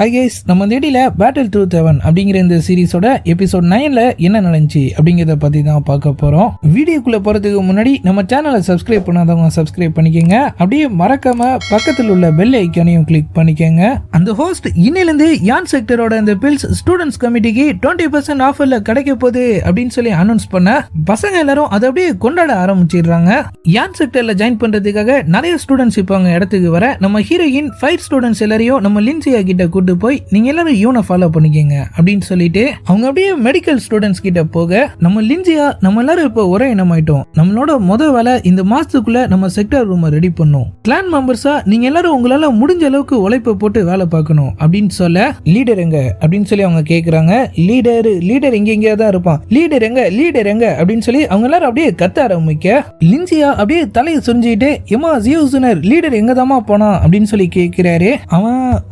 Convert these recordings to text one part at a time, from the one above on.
Hi guys, நம்ம இந்த இடையில பேட்டில் ட்ரூத் ஹெவன் அப்படிங்கிற இந்த சீரிஸோட எபிசோட் 9ல என்ன நடந்துச்சு அப்படிங்கிறத பத்தி தான் பார்க்க போறோம். வீடியோக்குள்ள போறதுக்கு முன்னாடி நம்ம சேனலை சப்ஸ்கிரைப் பண்ணாதவங்க சப்ஸ்கிரைப் பண்ணிக்கோங்க. அப்படியே மறக்காம பக்கத்தில் உள்ள பெல் ஐக்கானையும் கிளிக் பண்ணிக்கோங்க. அந்த ஹோஸ்ட் இன்னிலிருந்து யான் செக்டரோட இந்த பில்ஸ் ஸ்டூடெண்ட்ஸ் கமிட்டிக்கு 20% ஆஃபர்ல கிடைக்க போகுது அப்படின்னு சொல்லி அனௌன்ஸ் பண்ண பசங்க எல்லாரும் அதை அப்படியே கொண்டாட ஆரம்பிச்சிடுறாங்க. யான் செக்டர்ல ஜாயின் பண்றதுக்காக நிறைய ஸ்டூடெண்ட்ஸ் இப்போ அவங்க இடத்துக்கு வர நம்ம ஹீரோயின் 5 ஸ்டூடெண்ட்ஸ் எல்லாரையும் நம்ம லின்சியா கிட்ட கூட்டு போய் நீங்க எல்லாரும் இவனை ஃபாலோ பண்ணிக்கங்க அப்படின்னு சொல்லிட்டு அவங்க அப்படியே மெடிக்கல் ஸ்டூடெண்ட்ஸ் கிட்ட போக நம்ம லின்சியா நம்ம எல்லாரும் இப்போ ஒரே இனமாயிட்டோம். நம்மளோட முதல் வேலை இந்த மாசத்துக்குள்ள நம்ம செக்டர் ரூமை ரெடி பண்ணும். கிளான் மெம்பர்ஸா நீங்க எல்லாரும் உங்களால முடிஞ்ச அளவுக்கு உழைப்பை போட்டு வேலை பார்க்கணும் அப்படின்னு சொல்ல லீடர் எங்க அப்படின்னு சொல்லி அவங்க கேக்குறாங்க. லீடர் எங்கெங்கயா தான் இருப்பான், லீடர் எங்க அப்படின்னு சொல்லி அவங்க எல்லாரும் அப்படியே கத்த ஆரம்பிக்க லின்சியா அப்படியே தலையை சுரிஞ்சிட்டு எமா ஜியோசுனர் லீடர் எங்கதாமா போனா அப்படின்னு சொல்லி கேட்கிறாரு.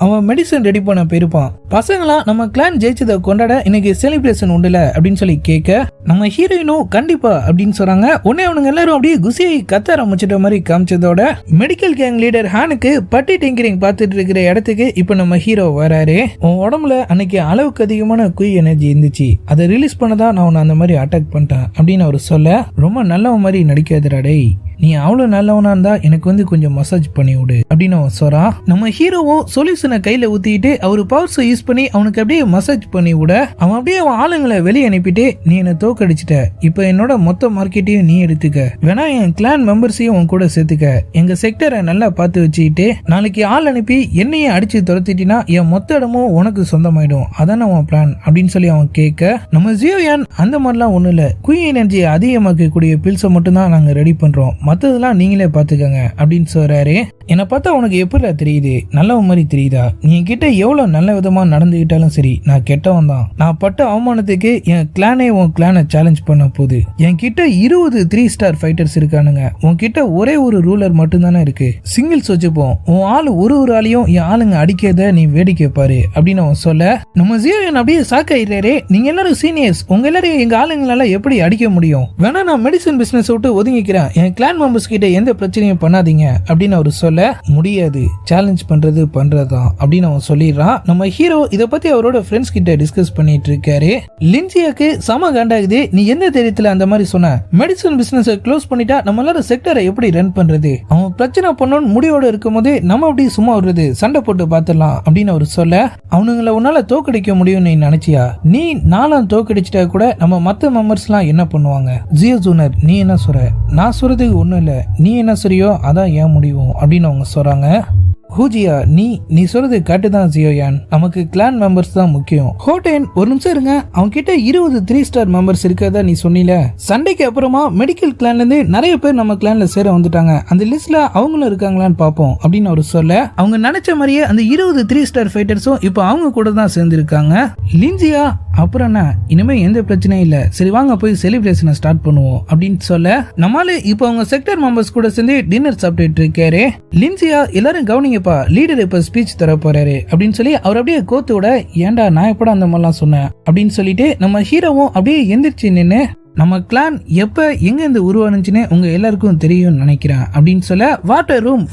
அவன் மெடிசன் ரெடி பண்ண போயிருப்பான். பசங்களா நம்ம கிளான் ஜெயிச்சதை கொண்டாட இன்னைக்கு செலிப்ரேஷன் உண்டுல அப்படின்னு சொல்லி கேட்க நம்ம ஹீரோயினும் கண்டிப்பா அப்படின்னு சொல்றாங்க. உடனே அவனுங்க எல்லாரும் அப்படியே குசியை கத்த ஆரம்பிச்சிட்ட மாதிரி காமிச்சதோட மெடிக்கல் கேங் லீடர் ஹானுக்கு பட்டி டிங்கரிங் பார்த்துட்டு இருக்கிற இடத்துக்கு இப்ப நம்ம ஹீரோ வராரு. உன் உடம்புல அன்னைக்கு அளவுக்கு அதிகமான குய் எனர்ஜி இருந்துச்சு, அதை ரிலீஸ் பண்ணதான் நான் உன்னை அந்த மாதிரி அட்டாக் பண்ணிட்டேன் அப்படின்னு அவர் சொல்ல ரொம்ப நல்லவன் மாதிரி நடிக்காதடா டேய், நீ அவ்வளவு நல்லவனா இருந்தா எனக்கு வந்து கொஞ்சம் மசாஜ் பண்ணி விடு அப்படின்னு அவன் சொல்றான். நம்ம ஹீரோவும் சொல்யூஷனை கையில ஊத்திட்டு அவரு பவர்ஸை யூஸ் பண்ணி அவனுக்கு அப்படியே மசாஜ் பண்ணி விட அவன் அப்படியே அவன் ஆளுங்களை வெளியே அனுப்பிட்டு நீ என்ன தோக்கடிச்சிட்ட, இப்ப என்னோட மொத்த மார்க்கெட்டையும் நீ எடுத்துக்க, வேணா என் கிளான் மெம்பர்ஸையும் உன் கூட சேர்த்துக்க, எங்க செக்டரை நல்லா பார்த்து வச்சுக்கிட்டு நாளைக்கு ஆள் அனுப்பி என்னையே அடிச்சு துரத்திட்டினா என் மொத்த இடமும் உனக்கு சொந்தமாயிடும், அதான அவன் பிளான் அப்படின்னு சொல்லி அவன் கேட்க நம்ம ஜியோயான் அந்த மாதிரிலாம் ஒண்ணு இல்ல, குயின் எனர்ஜியை அதிகமாக்கக்கூடிய பில்ஸை மட்டும் தான் நாங்க ரெடி பண்றோம், மற்றதெல்லாம் நீங்களே பார்த்துக்கங்க அப்படின்னு சொல்றாரு. என்னை பார்த்தா உனக்கு எப்படி தெரியுது, நல்லவன் மாதிரி தெரியுதா, நீ என்கிட்ட எவ்வளவு நல்ல விதமா நடந்துகிட்டாலும் சரி நான் கெட்டவன் தான். நான் பட்ட அவமானத்துக்கு என் கிளானே உன் கிளானை சேலஞ்ச் பண்ண போகுது. என்கிட்ட 20 3 ஸ்டார் ஃபைட்டர்ஸ் இருக்கானுங்க, உன்கிட்ட ஒரே ஒரு ரூலர் மட்டும் தானே இருக்கு, சிங்கிள்ஸ் வச்சுப்போம், உன் ஆளு ஒரு ஆளையும் என் ஆளுங்க அடிக்கிறத நீ வேடிக்கை பாரு அப்படின்னு அவன் சொல்ல நம்ம ஜியோயன் அப்படியே சாக்காயிடுறாரு. நீங்க எல்லாரும் சீனியர்ஸ், உங்க எல்லாரும் எங்க ஆளுங்களால எப்படி அடிக்க முடியும், வேணா நான் மெடிசன் பிசினஸ் விட்டு ஒதுங்கிக்கிறேன், என் கிளான் மெம்பர்ஸ் கிட்ட எந்த பிரச்சனையும் பண்ணாதீங்க அப்படின்னு அவர் சொல்ல முடியாது, சேலஞ்ச் பண்றதுதான் அப்படின்னு அவன் சொல்லிடுறான். நம்ம ஹீரோ இத பத்தி அவரோட ஃப்ரெண்ட்ஸ் கிட்ட டிஸ்கஸ் பண்ணிட்டு இருக்காரு. லின்சியாக்கு சம காண்டாகுது, நீ எந்த தைரியத்துல அந்த மாதிரி சொன்ன, மெடிசன் பிசினஸ் க்ளோஸ் பண்ணிட்டா நம்ம எல்லாரும் செக்டரை எப்படி ரன் பண்றது, அவன் பிரச்சனை பண்ணணும் முடிவோட இருக்கும் போது நம்ம அப்படி சும்மா விடுறது, சண்டை போட்டு பாத்துடலாம் அப்படின்னு அவர் சொல்ல அவனுங்களை உன்னால தோக்கடிக்க முடியும் நீ நினைச்சியா, நீ நாலாம் தோக்கடிச்சிட்டா கூட நம்ம மத்த மெம்பர்ஸ் எல்லாம் என்ன பண்ணுவாங்க, ஜியோ ஜூனர் நீ என்ன சொல்ற, நான் சொல்றதுக்கு ஒண்ணும் இல்ல, நீ என்ன சொல்றியோ அதான் ஏன் முடியும் அப்படின்னு அவங்க சொல்றாங்க. ஹூஜியா நீ சொல்றது கரெக்ட் ஜியோயான், நமக்கு கிளான் மெம்பர்ஸ் தான் முக்கியம். ஹோட்டேன் ஒரு நிமிஷம் இருங்க, அவங்க கிட்ட 20 3 ஸ்டார் மெம்பர்ஸ் இருக்கதா நீ சொன்னீல, சண்டைக்கு அப்புறமா மெடிக்கல் கிளான்ல இருந்து நிறைய பேர் நம்ம கிளான்ல சேர வந்துட்டாங்க, அந்த லிஸ்ட்ல அவங்களும் இருக்காங்களான்னு பாப்போம் அப்படின்னு அவர் சொல்ல அவங்க நினைச்ச மாதிரியே அந்த 20 3 ஸ்டார் ஃபைட்டர்ஸும் இப்போ அவங்க கூட தான் சேர்ந்து இருக்காங்க. லின்சியா அப்புறம் என்ன, இனிமே எந்த பிரச்சனையும் இல்ல, சரி வாங்க போய் செலிப்ரேஷனை ஸ்டார்ட் பண்ணுவோம் அப்படின்னு சொல்ல நம்மால இப்போ அவங்க செக்டர் மெம்பர்ஸ் கூட சேர்ந்து டின்னர் சாப்பிட்டு இருக்காரு. லின்சியா எல்லாரும் கவனிங்க, லீடர் இப்ப ஸ்பீச் தர போறாரு அப்படின்னு சொல்லி அவர் அப்படியே கோத்தோட ஏன்டா நான் எப்படா அந்த மாதிரிலாம் சொன்னேன் அப்படின்னு சொல்லிட்டு நம்ம ஹீரோவும் அப்படியே எந்திரிச்சு நின்று நம்ம கிளான் எப்ப எங்க இந்த உருவானுச்சுன்னு உங்க எல்லாருக்கும் தெரியும் நினைக்கிறேன் அப்படின்னு சொல்ல வாட்டர் ரூம்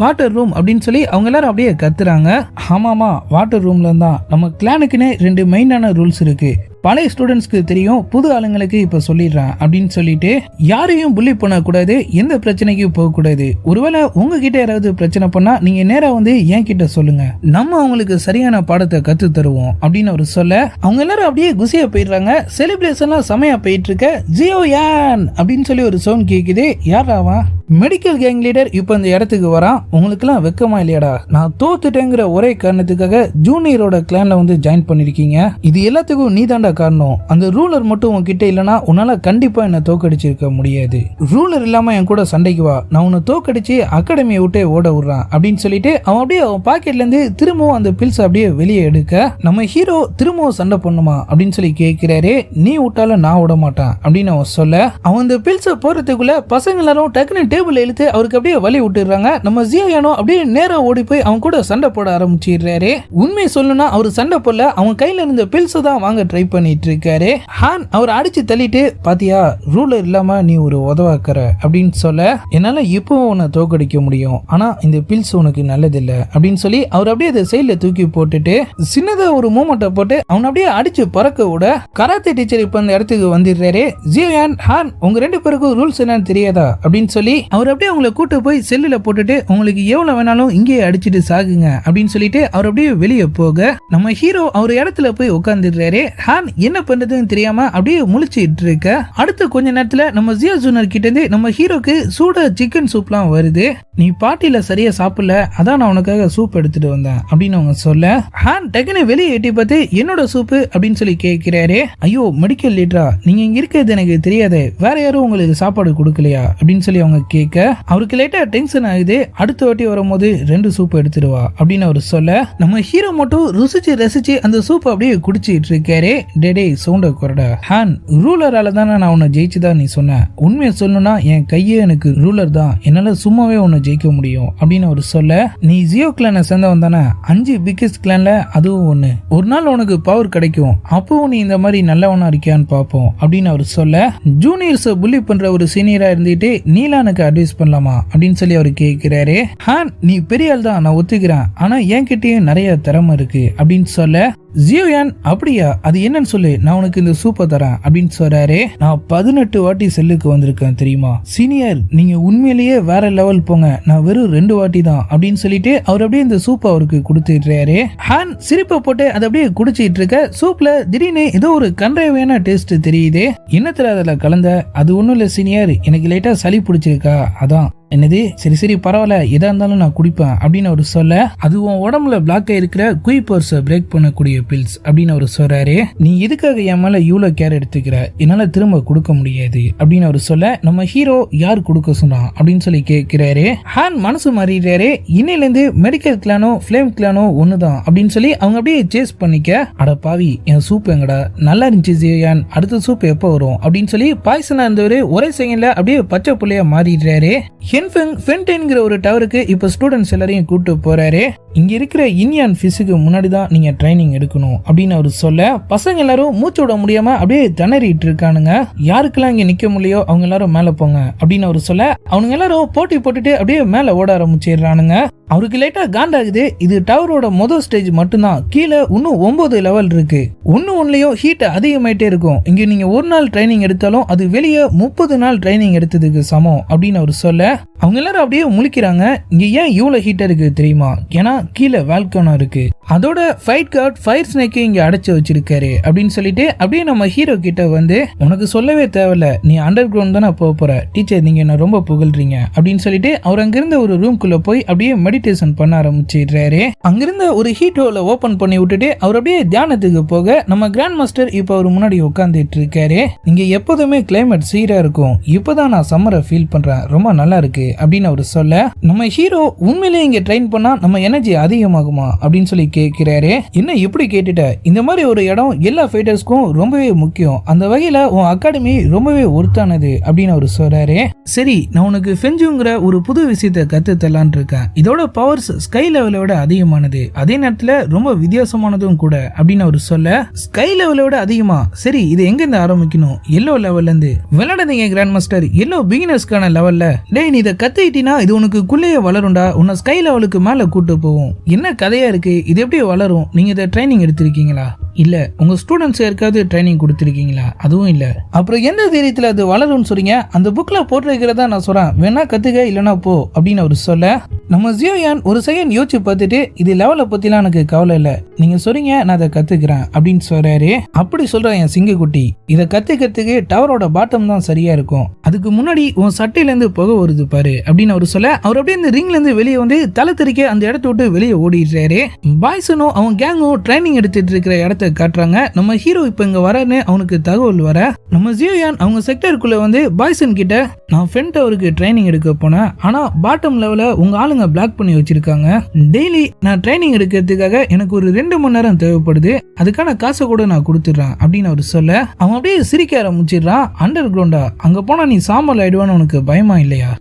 அப்படின்னு சொல்லி அவங்க எல்லாரும் அப்படியே கத்துறாங்க. ஆமாமா வாட்டர் ரூம்ல தான் நம்ம கிளானுக்குன்னு 2 மெயினான ரூல்ஸ் இருக்கு, பழைய ஸ்டூடெண்ட்ஸ்க்கு தெரியும், புது ஆளுங்களுக்கு இப்ப சொல்லிடுறேன் அப்படின்னு சொல்லிட்டு யாரையும் புள்ளி பண்ணக்கூடாது, எந்த பிரச்சனைக்கும் போக கூடாது, ஒருவேளை உங்ககிட்ட யாராவது பிரச்சனை பண்ணா நீங்க நேரா வந்து என் கிட்ட சொல்லுங்க, நம்ம அவங்களுக்கு சரியான பாடத்தை கத்து தருவோம் அப்படின்னு அவர் சொல்ல அவங்க எல்லாரும் அப்படியே குசியா போயிடுறாங்க. செலிப்ரேஷன்லாம் செமையா போயிட்டு இருக்க ஜியோயான் அப்படின்னு சொல்லி ஒரு சவுண்ட் கேக்குது. யாராவா மெடிக்கல் கேங் லீடர் இப்ப இந்த இடத்துக்கு வரான். உங்களுக்கு எல்லாம் வெக்கமா இல்லையாடா, நான் தோத்துட்டேங்கிற ஒரே காரணத்துக்காக ஜூனியரோட கிளான்ல வந்து ஜாயின் பண்ணிருக்கீங்க, இது எல்லாத்துக்கும் நீ தாண்டா காரணம், அந்த ரூலர் மட்டும் உன்கிட்ட இல்லனா உன்னால கண்டிப்பா என்ன தோக்கடிச்சிருக்க முடியாது, ரூலர் இல்லாம என் கூட சண்டைக்கு வா, நான் உன்னை தோக்கடிச்சு அகாடமியை விட்டே ஓட விடுறான் அப்படின்னு சொல்லிட்டு அவன் அப்படியே அவன் பாக்கெட்ல இருந்து திரும்பவும் அந்த பில்ஸ் அப்படியே வெளியே எடுக்க நம்ம ஹீரோ திரும்பவும் சண்டை பண்ணுமா அப்படின்னு சொல்லி கேட்கிறாரு. நீ விட்டாலும் நான் விட மாட்டான் அப்படின்னு அவன் சொல்ல அவன் அந்த பில்ஸை போறதுக்குள்ள பசங்க எல்லாரும் டக்குன்னு டேபிள் இழுத்து அவருக்கு அப்படியே வலி விட்டுறாங்க. நம்ம ஜியோயானோ அப்படியே நேரா ஓடி போய் அவங்க கூட சண்டை போட ஆரம்பிச்சிடுறாரு. உண்மையை சொல்லணும்னா அவர் சண்டை போடல, அவங்க கையில இருந்த பில்ஸ் தான் வாங்க ட்ரை பண்ணிட்டு இருக்காரு. ஹான் அவர் அடிச்சு தள்ளிட்டு, பாத்தியா ரூலர் இல்லாம நீ ஒரு உதவாக்கற அப்படின்னு சொல்ல, என்னால இப்பவும் உன்னை தோக்கடிக்க முடியும், ஆனா இந்த பில்ஸ் உனக்கு நல்லது இல்ல அப்படின்னு சொல்லி அவர் அப்படியே அதை சைட்ல தூக்கி போட்டுட்டு சின்னதா ஒரு மூமெண்ட்டை போட்டு அவனை அப்படியே அடிச்சு பறக்க விட கராத்தே டீச்சர் இப்ப அந்த இடத்துக்கு வந்துடுறாரு. ஜியோயான், ஹான் உங்க ரெண்டு பேருக்கும் ரூல்ஸ் என்னன்னு தெரியாதா அப்படின்னு சொல்லி அவர் அப்படியே அவங்களை கூட்டு போய் செல்லுல போட்டுட்டு உங்களுக்கு எவ்வளவு வேணாலும் இங்கே அடிச்சுட்டு சாகுங்க அப்படின்னு சொல்லிட்டு அவர் அப்படியே வெளியே போக நம்ம ஹீரோ அவர் இடத்துல போய் உட்காந்துடுறாரு. ஹான் என்ன பண்றதுன்னு தெரியாம அப்படியே முழிச்சிட்டு இருக்க. அடுத்த கொஞ்ச நேரத்துல நம்ம ஜியோ ஜூனியர் கிட்ட இருந்து நம்ம ஹீரோக்கு சூட சிக்கன் சூப்லாம் வருது. நீ பாட்டில சரியா சாப்பிடல, அதான் நான் உனக்காக சூப் எடுத்துட்டு வந்தேன் அப்படின்னு அவங்க சொல்ல, ஹான் டக்குன்னு வெளியே எட்டி பார்த்து என்னோட சூப்பு அப்படின்னு சொல்லி கேட்கிறாரு. ஐயோ மெடிக்கல் லீடரா, நீங்க இங்க இருக்கிறது எனக்கு தெரியாதே, வேற யாரும் உங்களுக்கு சாப்பாடு கொடுக்கலையா அப்படின்னு சொல்லி அவங்க கேட்க அவருக்கு லைட்டா டென்ஷன் ஆகுது. அடுத்த வாட்டி வரும்போது 2 சூப் எடுத்துடுவா அப்படின்னு அவர் சொல்ல, நம்ம ஹீரோ மட்டும் ருசிச்சு ரசிச்சு அந்த சூப் அப்படியே குடிச்சிட்டு இருக்காரு. டேடே சவுண்ட குறடா, ஹான் ரூலரால தானே நான் உன்னை ஜெயிச்சுதான் நீ சொன்ன, உண்மையை சொல்லணும்னா என் கையே எனக்கு ரூலர் தான், என்னால சும்மாவே உன்னை ஜெயிக்க முடியும் அப்படின்னு அவர் சொல்ல, நீ ஜியோ கிளானை சேர்ந்தவன் தானே, 5 பிக்கஸ்ட் கிளான்ல அதுவும் ஒண்ணு, ஒரு நாள் உனக்கு பவர் கிடைக்கும், அப்பவும் நீ இந்த மாதிரி நல்லவனா இருக்கியான்னு பாப்போம் அப்படின்னு அவர் சொல்ல, ஜூனியர்ஸ் புள்ளி பண்ற ஒரு சீனியரா இருந்துட்டு நீலானுக்கு அட்வைஸ் பண்ணலாமா அப்படின்னு சொல்லி அவர் கேட்கிறாரு. ஹான் நீ பெரிய ஆள் தான், நான் ஒத்துக்கிறேன், ஆனா என்கிட்டயும் நிறைய திறமை இருக்கு அப்படின்னு சொல்ல, ஜியோயான் அப்படியா, அது என்னன்னு சொல்லு, நான் உனக்கு இந்த சூப்பை தரேன் அப்படின்னு சொல்றாரு. நான் 18 வாட்டி செல்லுக்கு வந்திருக்கேன் தெரியுமா சீனியர், நீங்க உண்மையிலேயே வேற லெவல் போங்க, நான் வெறும் 2 வாட்டி தான் அப்படின்னு சொல்லிட்டு அவர் அப்படியே இந்த சூப்பை அவருக்கு கொடுத்துடுறாரு. ஹான் சிரிப்பை போட்டு அதை அப்படியே குடிச்சிட்டு இருக்க, சூப்ல திடீர்னு ஏதோ ஒரு கன்றையான டேஸ்ட் தெரியுது. என்னத்துல அதுல கலந்த, அது ஒண்ணும் இல்ல சீனியர், எனக்கு லைட்டா சளி பிடிச்சிருக்கா அதான். என்னது, சரி சரி பரவாயில்ல, எதா இருந்தாலும் நான் குடிப்பேன் அப்படின்னு அவர் சொல்ல, அது உன் உடம்புல பிளாக் ஆயிருக்கிற குயிப்பர்ஸை பிரேக் பண்ணக்கூடிய பில்ஸ் அப்படின்னு அவர் சொல்றாரு. நீ எதுக்காக என் மேல இவ்வளவு கேர் எடுத்துக்கிற, என்னால திரும்ப கொடுக்க முடியாது அப்படின்னு அவர் சொல்ல, நம்ம ஹீரோ யார் கொடுக்க சொன்னான் அப்படின்னு சொல்லி கேட்கிறாரு. ஹான் மனசு மாறிடுறாரு. இன்னையில இருந்து மெடிக்கல் கிளானோ ஃபிளேம் கிளானோ ஒண்ணுதான் அப்படின்னு சொல்லி அவங்க அப்படியே சேஸ் பண்ணிக்க, அட பாவி என் சூப் எங்கடா, நல்லா இருந்துச்சு ஜியோயான், அடுத்த சூப் எப்போ வரும் அப்படின்னு சொல்லி பாய்சனா இருந்தவரு ஒரே செகண்ட்ல அப்படியே பச்சை புள்ளையா மாறிடுறாரு. ஹென்ஃபெங் ஃபென்டென்கிற ஒரு டவருக்கு இப்ப ஸ்டூடெண்ட்ஸ் எல்லாரையும் கூட்டு போறாரு. இங்க இருக்கிற இன்யான் ஃபிஷுக்கு முன்னாடி தான் நீங்க ட்ரைனிங் எடுக்கணும் அப்படின்னு அவர் சொல்ல, பசங்க எல்லாரும் மூச்சு விட முடியாம அப்படியே திணறிட்டு இருக்கானுங்க. யாருக்கெல்லாம் இங்க நிக்க முடியோ அவங்க எல்லாரும் மேல போங்க அப்படின்னு அவர் சொல்ல, அவங்க எல்லாரும் போட்டி போட்டுட்டு அப்படியே மேல ஓட ஆரம்பிச்சிடுறானுங்க. அவருக்கு லைட்டா காண்டாகுது. இது டவரோட முதல் ஸ்டேஜ் மட்டும்தான், கீழே இன்னும் 9 லெவல் இருக்கு. ஒன்னுலயும் ஹீட் அதிகமாயிட்டே இருக்கும். இங்க நீங்க ஒரு நாள் ட்ரைனிங் எடுத்தாலும் அது வெளியே 30 நாள் ட்ரைனிங் எடுத்ததுக்கு சமம் அப்படின்னு அவர் சொல்ல, அவங்க எல்லாரும் அப்படியே முழிக்கிறாங்க. இங்க ஏன் இவ்வளவு ஹீட்டா இருக்கு தெரியுமா, ஏன்னா கீழே வால்கனோ இருக்கு, அதோட ஃபைட் கார்ட் ஃபயர் ஸ்னேக்கை இங்க அடைச்சு வச்சிருக்காரு அப்படின்னு சொல்லிட்டு அப்படியே நம்ம ஹீரோ கிட்ட வந்து, உனக்கு சொல்லவே தேவையில்ல, நீ அண்டர் கிரவுண்ட் தானே போற, டீச்சர் நீங்க என்ன ரொம்ப புகழ்றீங்க அப்படின்னு சொல்லிட்டு அவர் அங்கிருந்த ஒரு ரூம்குள்ள போய் அப்படியே மெடிடேஷன் பண்ண ஆரம்பிச்சிடுறாரு. அங்கிருந்த ஒரு ஹீட் ஹோல ஓபன் பண்ணி விட்டுட்டு அவர் அப்படியே தியானத்துக்கு போக, நம்ம கிராண்ட் மாஸ்டர் இப்ப அவர் முன்னாடி உட்காந்துட்டு இருக்காரு. இங்க எப்போதுமே கிளைமேட் சீரா இருக்கும், இப்பதான் நான் சம்மரை ஃபீல் பண்றேன், ரொம்ப நல்லா இருக்கு அப்படின்னு அவர் சொல்ல, நம்ம ஹீரோ உண்மையிலேயே இங்க ட்ரெயின் பண்ணா நம்ம எனர்ஜி அதிகமாகுமா அப்படின்னு சொல்லி கேட்கிறாரு. என்ன இப்படி கேட்டுட்ட, இந்த மாதிரி ஒரு இடம் எல்லா ஃபைட்டர்ஸ்க்கும் ரொம்பவே முக்கியம், அந்த வகையில உன் அகாடமி ரொம்பவே ஒர்த்தானது அப்படின்னு அவர் சொல்றாரு. சரி நான் உனக்கு ஃபெஞ்சுங்கிற ஒரு புது விஷயத்தை கத்து தரலான் இருக்கேன், இதோட பவர்ஸ் ஸ்கை லெவலோட அதிகமானது, அதே நேரத்துல ரொம்ப வித்தியாசமானதும் கூட அப்படின்னு அவர் சொல்ல, ஸ்கை லெவலோட அதிகமா, சரி இது எங்க இருந்து ஆரம்பிக்கணும், எல்லோ லெவல்ல இருந்து விளையாடுங்க கிராண்ட் மாஸ்டர், எல்லோ பிகினர்ஸ்க்கான லெவல்ல, டேய் நீ இதை கத்துக்கிட்டீனா இது உனக்கு குள்ளேயே வளரும்டா, உன்னை ஸ்கை லெவலுக்கு மேல கூட்டு போவோம், என்ன கதையா இருக்கு, இது எப்படி வளரும், நீங்க இதை ட்ரைனிங் எடுத்திருக்கீங்களா, இல்ல உங்க ஸ்டூடெண்ட்ஸ் யாருக்காவது ட்ரைனிங் கொடுத்திருக்கீங்களா, அதுவும் இல்ல, அப்புறம் எந்த தைரியத்துல அது வளரும்னு சொல்றீங்க, அந்த புக்ல போட்டிருக்கிறதா நான் சொல்றேன், வேணா கத்துக்க இல்லனா போ அப்படின்னு அவர் சொல்ல, நம்ம ஜியோயான் ஒரு செகண்ட் யோசிச்சு பார்த்துட்டு, இது லெவலை பத்திலாம் எனக்கு கவலை இல்ல, நீங்க சொல்றீங்க நான் அதை கத்துக்கிறேன் அப்படின்னு சொல்றாரு. அப்படி சொல்றேன் என் சிங்கக்குட்டி, இதை கத்துக்கிறதுக்கு டவரோட பாட்டம் தான் சரியா இருக்கும், அதுக்கு முன்னாடி உன் சட்டையில இருந்து புகை வருது பாரு அப்படின்னு அவர் சொல்ல, அவர் அப்படியே இந்த ரிங்ல இருந்து வெளியே வந்து தலை தெறிக்க அந்த இடத்த விட்டு வெளியே ஓடிடுறாரு. பாய்சனும் அவன் கேங்கும் ட்ரைனிங் எடுத்துட்டு இருக்கிற இடத்த விஷயத்த காட்டுறாங்க. நம்ம ஹீரோ இப்ப இங்க வரன்னு அவனுக்கு தகவல் வர நம்ம ஜியோயான் அவங்க செக்டருக்குள்ள வந்து பாய்சன் கிட்ட நான் ஃப்ரெண்ட் டவருக்கு ட்ரைனிங் எடுக்க போனேன், ஆனா பாட்டம் லெவல உங்க ஆளுங்க பிளாக் பண்ணி வச்சிருக்காங்க. டெய்லி நான் ட்ரைனிங் எடுக்கிறதுக்காக எனக்கு ஒரு 2 மணி நேரம் தேவைப்படுது, அதுக்கான காசை கூட நான் கொடுத்துடுறேன் அப்படின்னு அவர் சொல்ல அவன் அப்படியே சிரிக்க ஆரம்பிச்சிடுறான். அண்டர் கிரவுண்டா, அங்க போனா நீ சாம்பல் ஆயிடுவான்னு உனக்கு பயமா இல்லையா?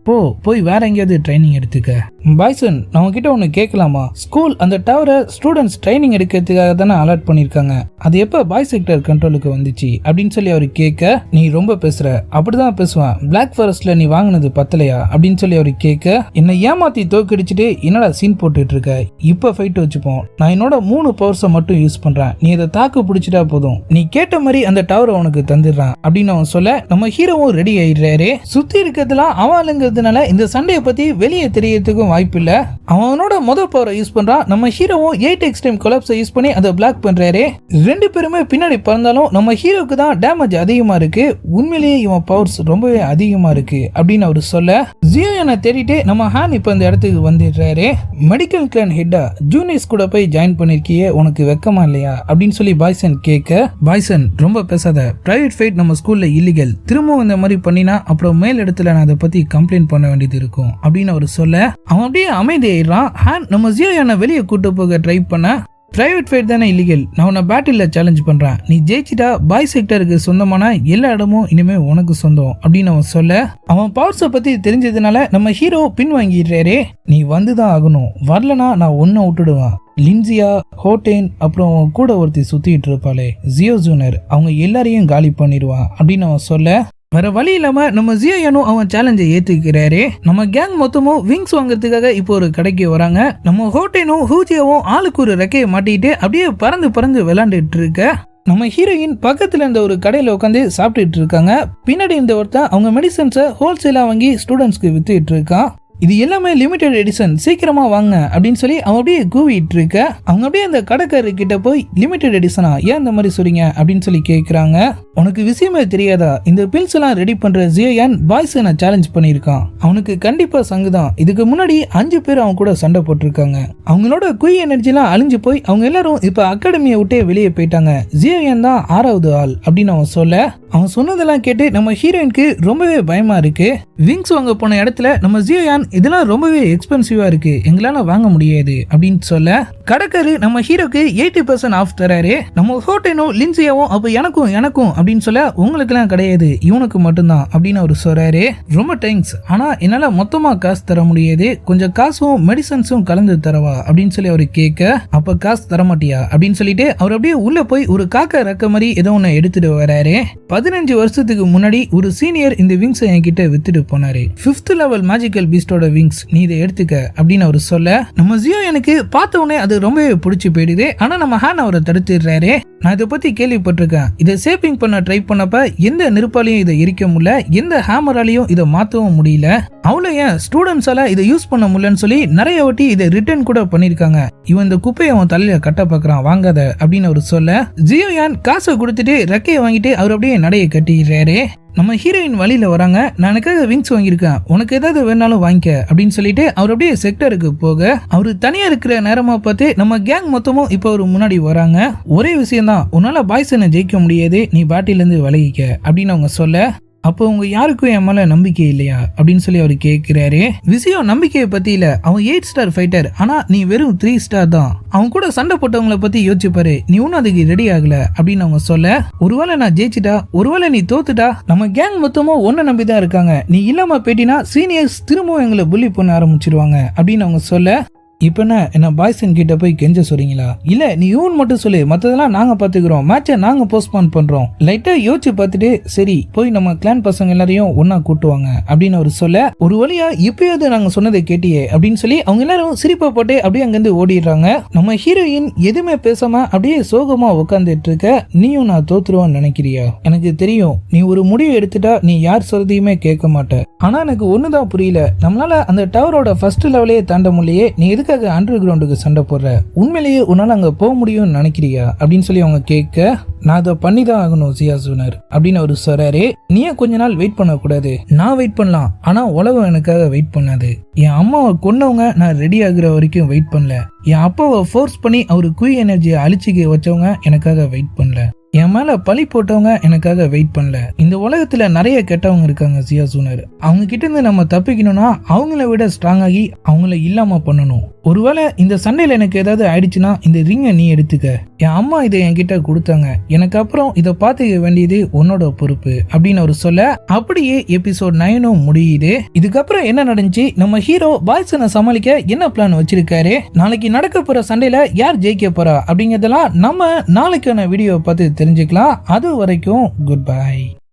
போய் வேற எங்கேயாவது ட்ரைனிங் எடுத்துக்க. பாய்சன், நான் உங்ககிட்ட ஒன்னு கேட்கலாமா? ஸ்கூல் அந்த டவரை ஸ்டூடெண்ட்ஸ் ட்ரைனிங் எடுக்கிறதுக்காக தானே அலர்ட் பண்ணிருக்காங்க, அது எப்ப பாய் செக்டர் கண்ட்ரோலுக்கு வந்துச்சு அப்படின்னு சொல்லி அவர் கேட்க நீ ரொம்ப பேசுற, அப்படிதான் பேசுவேன், பிளாக் ஃபாரஸ்ட்ல நீ வாங்கினது பத்தலையா அப்படின்னு சொல்லி அவர் கேட்க என்னை ஏமாத்தி தோக்கடிச்சுட்டு என்னடா சீன் போட்டுட்டு இருக்க, இப்ப ஃபைட் வச்சுப்போம், நான் என்னோட 3 பவர்ஸை மட்டும் யூஸ் பண்றேன், நீ அதை தாக்கு பிடிச்சிட்டா போதும், நீ கேட்ட மாதிரி அந்த டவரை உனக்கு தந்துடுறான் அப்படின்னு அவன் சொல்ல நம்ம ஹீரோவும் ரெடி ஆயிடுறாரு. சுத்தி இருக்கிறதுலாம் அவளுங்கிறதுனால இந்த சண்டையை பத்தி வெளியே தெரியறதுக்கும் வாய்ப்பு இல்ல. அவனோட பவரை யூஸ் பண்றான். நம்ம ஹீரோவும் 8 எக்ஸ்ட்ரீம் கொலாப்ஸை யூஸ் பண்ணி அதை பிளாக் பண்றாரு. 2 பேருமே பின்னாடி பறந்தாலும் நம்ம ஹீரோக்கு தான் டேமேஜ் அதிகமா இருக்கு. உண்மையிலேயே இவன் பவர்ஸ் ரொம்பவே அதிகமா இருக்கு அப்படின்னு அவர் சொல்ல ஜியோயானை தேடிட்டு நம்ம ஹான் இப்ப இந்த இடத்துக்கு வந்துடுறாரு. மெடிக்கல் கிளான் ஹெட்டா ஜூனியர்ஸ் கூட போய் ஜாயின் பண்ணிருக்கியே, உனக்கு வெக்கமா இல்லையா அப்படின்னு சொல்லி பாய்சன் கேட்க பாய்சன் ரொம்ப பேசாத, பிரைவேட் ஃபைட் நம்ம ஸ்கூல்ல இல்லீகல், திரும்பவும் இந்த மாதிரி பண்ணினா அப்புறம் மேல் இடத்துல நான் அதை பத்தி கம்ப்ளைண்ட் பண்ண வேண்டியது இருக்கும் அப்படின்னு அவர் சொல்ல அவன் அப்படியே அமைதியாயிடுறான். ஹான் நம்ம ஜியோயானை வெளியே கூட்டு போக ட்ரை பண்ண பிரைவேட் ஃபைட் தானே இல்லீகல், நான் உன்னை பேட்டில்ல சேலஞ்ச் பண்றேன், நீ ஜெயிச்சிட்டா பாய் செக்டருக்கு சொந்தமான எல்லா இடமும் இனிமே உனக்கு சொந்தம் அப்படின்னு அவன் சொல்ல அவன் பவர்ஸை பத்தி தெரிஞ்சதுனால நம்ம ஹீரோ பின் வாங்கிடுறாரு. நீ வந்துதான் ஆகணும், வரலனா நான் ஒன்ன விட்டுடுவேன். லின்சியா, ஹோட்டேன், அப்புறம் கூட ஒருத்தி சுத்திட்டு இருப்பாளே ஜியோ ஜூனர், அவங்க எல்லாரையும் காலி பண்ணிடுவான் அப்படின்னு அவன் சொல்ல வேற வழி இல்லாம நம்ம ஜியோயானும் அவன் சேலஞ்சை ஏத்துக்கிறாரு. நம்ம கேங் மொத்தமும் விங்ஸ் வாங்குறதுக்காக இப்போ ஒரு கடைக்கு வராங்க. நம்ம ஹோட்டேனும் ஹூஜியாவும் ஆளுக்கு ஒரு ரெக்கையை மாட்டிட்டு அப்படியே பறந்து விளையாண்டுட்டு இருக்க நம்ம ஹீரோயின் பக்கத்துல இருந்த ஒரு கடையில உட்காந்து சாப்பிட்டுட்டு இருக்காங்க. பின்னாடி இந்த ஒருத்தன் அவங்க மெடிசன்ஸை ஹோல்சேலா வாங்கி ஸ்டூடெண்ட்ஸ்க்கு வித்துட்டு இருக்கான். இது எல்லாமே லிமிடெட் எடிஷன், சீக்கிரமா வாங்க அப்படின்னு சொல்லி அவன் அப்படியே கூவிட்டு இருக்க அவங்க அப்படியே அந்த கடைக்காரரு கிட்ட போய் லிமிடெட் எடிஷனா, ஏன் இந்த மாதிரி சொல்றீங்க அப்படின்னு சொல்லி கேக்குறாங்க. உனக்கு விஷயமே தெரியாதா, இந்த பில்ஸ் எல்லாம் ரெடி பண்ற ஜியோயான் பாய்ஸனை சேலஞ்ச் பண்ணிருக்கான், அவனுக்கு கண்டிப்பா சங்குதான். இதுக்கு முன்னாடி 5 பேர் அவன் கூட சண்டை போட்டிருக்காங்க, அவங்களோட குய் எனர்ஜி எல்லாம் அழிஞ்சு போய் அவங்க எல்லாரும் இப்ப அகாடமியை விட்டே வெளியே போயிட்டாங்க, ஜியோயான் தான் 6வது ஆள் அப்படின்னு அவன் சொல்ல அவன் சொன்னதெல்லாம் கேட்டு நம்ம ஹீரோயினுக்கு ரொம்பவே பயமா இருக்கு. விங்ஸ் வாங்க போன இடத்துல நம்ம ஜியோயான் இதெல்லாம் ரொம்பவே எக்ஸ்பென்சிவா இருக்கு, எங்களால வாங்க முடியாது அப்படின்னு சொல்ல கடைக்காரு நம்ம ஹீரோக்கு 80% ஆஃப் தராரு. நம்ம ஹோட்டேனும் லின்சியாவும் அப்ப எனக்கும் அப்படின்னு சொல்ல உங்களுக்கு எல்லாம் கிடையாது, இவனுக்கு மட்டும்தான் அப்படின்னு அவர் சொல்றாரு. ரொம்ப தேங்க்ஸ், ஆனா என்னால மொத்தமா காசு தர முடியாது, கொஞ்சம் காசும் மெடிசன்ஸும் கலந்து தரவா அப்படின்னு சொல்லி அவரு கேட்க அப்ப காசு தரமாட்டியா அப்படின்னு சொல்லிட்டு அவர் அப்படியே உள்ள போய் ஒரு காக்கா ரெக்க மாதிரி ஏதோ ஒன்னு எடுத்துட்டு வராரு. 15 வருஷத்துக்கு முன்னாடி ஒரு சீனியர் இந்த விங்ஸ் என்கிட்ட வித்துட்டு போனாரு, 5th லெவல் மேஜிக்கல் பீஸ்டோட விங்ஸ், நீ இதை எடுத்துக்க அப்படின்னு அவர் சொல்ல நம்ம ஜியோ எனக்கு பார்த்த உடனே அது ரொம்பவே பிடிச்சி போயிடுது. ஆனா நம்ம ஹான் அவரை தடுத்துடுறாரு. நான் இதை பத்தி கேள்விப்பட்டிருக்கேன், இதை சேப்பிங் பண்ண ட்ரை பண்ணப்ப எந்த நெருப்பாலையும் இதை எரிக்க முடியல, எந்த ஹேமராலையும் இதை மாத்தவும் முடியல, அவ்வளோ ஏன் ஸ்டூடெண்ட்ஸால இதை யூஸ் பண்ண முடியலன்னு சொல்லி நிறைய வாட்டி இதை ரிட்டர்ன் கூட பண்ணிருக்காங்க, இவன் இந்த குப்பையை அவன் தலையில கட்ட பாக்குறான், வாங்காத அப்படின்னு அவர் சொல்ல ஜியோயான் காசை கொடுத்துட்டு ரெக்கையை வாங்கிட்டு அவர் அப்படியே நடையை கட்டிடுறாரு. நம்ம ஹீரோயின் வழியில வராங்க, நான் எனக்காக விங்ஸ் வாங்கியிருக்கேன், உனக்கு ஏதாவது வேணாலும் வாங்கிக்க அப்படின்னு சொல்லிட்டு அவர் அப்படியே செக்டருக்கு போக அவரு தனியா இருக்கிற நேரமா பார்த்து நம்ம கேங் மொத்தமும் இப்ப அவரு முன்னாடி வராங்க. ஒரே விஷயம் தான், உன்னால பாய்ஸனை ஜெயிக்க முடியாது, நீ பேட்டில இருந்து விலகிக்க அப்படின்னு அவங்க சொல்ல அப்போ உங்க யாருக்கும் என் மேல நம்பிக்கை இல்லையா அப்படின்னு சொல்லி அவர் கேட்கிறாரு. விஷயம் நம்பிக்கையை பத்தி இல்ல, அவன் 8 ஸ்டார் ஃபைட்டர், ஆனா நீ வெறும் 3 ஸ்டார் தான், அவன் கூட சண்டை போட்டவங்களை பத்தி யோசிச்சு பாரு, நீ ஒன்னும் அதுக்கு ரெடி ஆகல அப்படின்னு அவங்க சொல்ல ஒருவேளை நான் ஜெயிச்சுட்டா, ஒருவேளை நீ தோத்துட்டா, நம்ம கேங் மொத்தமும் ஒன்ன நம்பிதான் இருக்காங்க, நீ இல்லாம போயிட்டினா சீனியர்ஸ் திரும்பவும் எங்களை புள்ளி பண்ண ஆரம்பிச்சிருவாங்க அப்படின்னு அவங்க சொல்ல இப்ப என்ன பாய்சன் கிட்ட போய் கெஞ்ச சொல்றீங்களா? இல்ல நீ யூன் மட்டும் சொல்லு, மத்ததெல்லாம் நாங்க பாத்துக்கிறோம், மேட்சை நாங்க போஸ்ட்போன் பண்றோம். லைட்டா யோசிச்சு பார்த்துட்டு சரி போய் நம்ம கிளான் பசங்க எல்லாரையும் ஒன்னா கூட்டுவாங்க அப்படின்னு அவர் சொல்ல ஒரு வழியா இப்பயாவது நாங்க சொன்னதை கேட்டியே அப்படின்னு சொல்லி அவங்க எல்லாரும் சிரிப்பா போட்டு அப்படியே அங்கிருந்து ஓடிடுறாங்க. நம்ம ஹீரோயின் எதுவுமே பேசாம அப்படியே சோகமா உட்காந்துட்டு இருக்க. நீயும் நான் தோத்துருவான்னு நினைக்கிறியா? எனக்கு தெரியும், நீ ஒரு முடிவு எடுத்துட்டா நீ யார் சொல்றதையுமே கேட்க மாட்ட. ஆனா எனக்கு ஒண்ணுதான் புரியல, நம்மளால அந்த டவரோட ஃபர்ஸ்ட் லெவலே தாண்ட முடியலையே, நீ எதுக்கு எதுக்காக அண்டர் கிரவுண்டுக்கு சண்டை போடுற, உண்மையிலேயே உன்னால அங்க போக முடியும்னு நினைக்கிறியா அப்படின்னு சொல்லி அவங்க கேட்க, நான் அதை பண்ணி தான் ஆகணும் சியா சொன்னார் அப்படின்னு அவர் சொல்றாரு. நீயே கொஞ்ச நாள் வெயிட் பண்ணக்கூடாது, நான் வெயிட் பண்ணலாம், ஆனா உலகம் எனக்காக வெயிட் பண்ணாது. என் அம்மாவை கொன்னவங்க நான் ரெடி ஆகுற வரைக்கும் வெயிட் பண்ணல. என் அப்பாவை ஃபோர்ஸ் பண்ணி அவரு குய் எனர்ஜியை அழிச்சிக்க வச்சவங்க எனக்காக வெயிட் பண்ணல. என் மேல பழி போட்டவங்க எனக்காக வெயிட் பண்ணல. இந்த உலகத்துல நிறைய கெட்டவங்க இருக்காங்க சியா சொன்னார். அவங்க கிட்ட இருந்து நம்ம தப்பிக்கணும்னா அவங்கள விட ஸ்ட்ராங் ஆகி அவங்கள இல்லாம பண்ணணும். ஒருவேளை இந்த சண்டையில எனக்கு ஏதாவது ஆயிடுச்சுன்னா இந்த ரிங்கை நீ எடுத்துக்க. என் அம்மா இதை என்கிட்ட கொடுத்தாங்க, எனக்கு அப்புறம் இதை பார்த்துக்க வேண்டியது உன்னோட பொறுப்பு அப்படின்னு அவர் சொல்ல, அப்படியே எபிசோட் 9 முடியுது. இதுக்கப்புறம் என்ன நடந்துச்சு, நம்ம ஹீரோ பாய்சனை சமாளிக்க என்ன பிளான் வச்சிருக்காரு, நாளைக்கு நடக்க போற சண்டையில யார் ஜெயிக்க போறா அப்படிங்கறதெல்லாம் நம்ம நாளைக்கான வீடியோ பார்த்து தெரிஞ்சுக்கலாம். அது வரைக்கும் குட் பை.